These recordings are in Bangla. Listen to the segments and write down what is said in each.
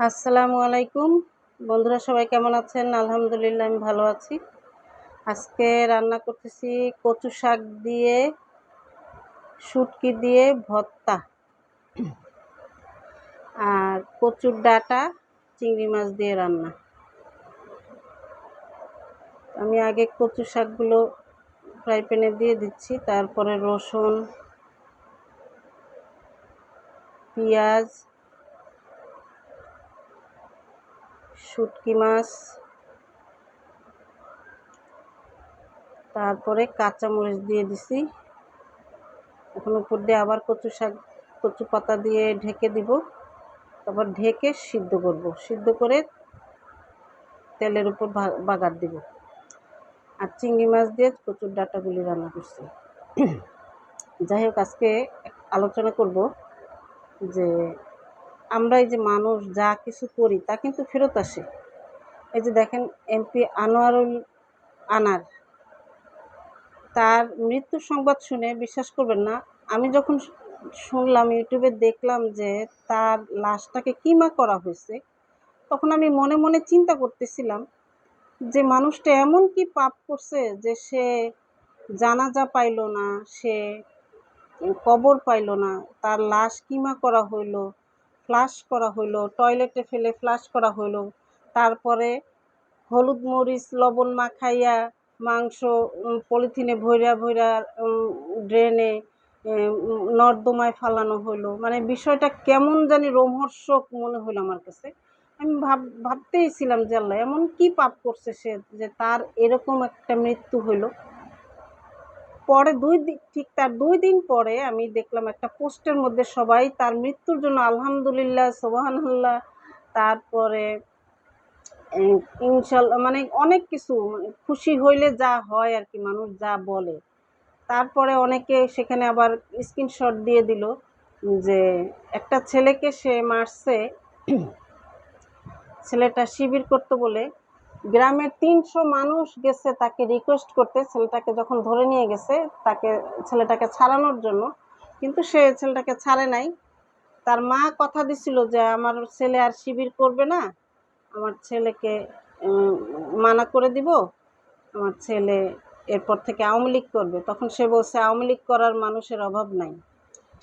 আসসালামু আলাইকুম বন্ধুরা, সবাই কেমন আছেন? আলহামদুলিল্লাহ, আমি ভালো আছি। আজকে রান্না করতেছি কচু শাক দিয়ে শুটকি দিয়ে ভর্তা আর কচুর ডাঁটা চিংড়ি মাছ দিয়ে রান্না। আমি আগে কচু শাকগুলো ফ্রাই প্যানে দিয়ে দিচ্ছি, তারপরে রসুন, পেঁয়াজ, শুটকি মাছ, তারপরে কাঁচামরিচ দিয়ে দিছি। এখন উপর দিয়ে আবার কচু পাতা দিয়ে ঢেকে দিব, তারপর ঢেকে সিদ্ধ করব। সিদ্ধ করে তেলের উপর বাগার দিব। আর চিংড়ি মাছ দিয়ে কচুর ডাঁটাগুলি রান্না করছি। যাই হোক, আজকে আলোচনা করব যে আমরা এই যে মানুষ যা কিছু করি তা কিন্তু ফেরত আসে। এই যে দেখেন, এমপি আনোয়ারুল আনার, তার মৃত্যুর সংবাদ শুনে বিশ্বাস করবেন না, আমি যখন শুনলাম, ইউটিউবে দেখলাম যে তার লাশটাকে কিমা করা হয়েছে, তখন আমি মনে মনে চিন্তা করতেছিলাম যে মানুষটা এমন কি পাপ করছে যে সে জানাজা পাইল না, সে কবর পাইল না, তার লাশ কিমা করা হইলো, ফ্লাশ করা হইলো, টয়লেটে ফেলে ফ্লাশ করা হইলো, তারপরে হলুদ মরিচ লবণ মাখাইয়া মাংস পলিথিনে ভইরা ভইরা ড্রেনে নর্দমায় ফালানো হইলো। মানে বিষয়টা কেমন জানি রোমহর্ষক মনে হইলো আমার কাছে। আমি ভাবতেই ছিলাম যে আল্লাহ এমন কি পাপ করছে সে যে তার এরকম একটা মৃত্যু হইলো। পরে তার 2 দিন পরে আমি দেখলাম একটা পোস্টের মধ্যে সবাই তার মৃত্যুর জন্য আলহামদুলিল্লাহ, সুবহানাল্লাহ, তারপরে ইনশাল্লাহ, মানে অনেক কিছু, খুশি হইলে যা হয় আর কি, মানুষ যা বলে। তারপরে অনেকে সেখানে আবার স্ক্রিনশট দিয়ে দিল যে একটা ছেলেকে সে মারছে, ছেলেটা শিবির করতে বলে গ্রামের 300 মানুষ গেছে তাকে রিকোয়েস্ট করতে, ছেলেটাকে যখন ধরে নিয়ে গেছে ছেলেটাকে ছাড়ানোর জন্য, কিন্তু সে ছেলেটাকে ছাড়ে নাই। তার মা কথা দিছিল যে আমার ছেলে আর শিবির করবে না, আমার ছেলেকে মানা করে দিব, আমার ছেলে এরপর থেকে আওয়ামী লীগ করবে। তখন সে বলছে আওয়ামী লীগ করার মানুষের অভাব নাই।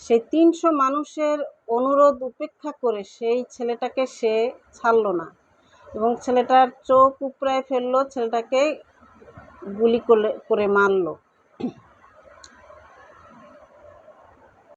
সেই 300 মানুষের অনুরোধ উপেক্ষা করে সেই ছেলেটাকে সে ছাড়লো না এবং ছেলেটার চোখ উপড়ায় ফেললো, ছেলেটাকে গুলি করে মারলো।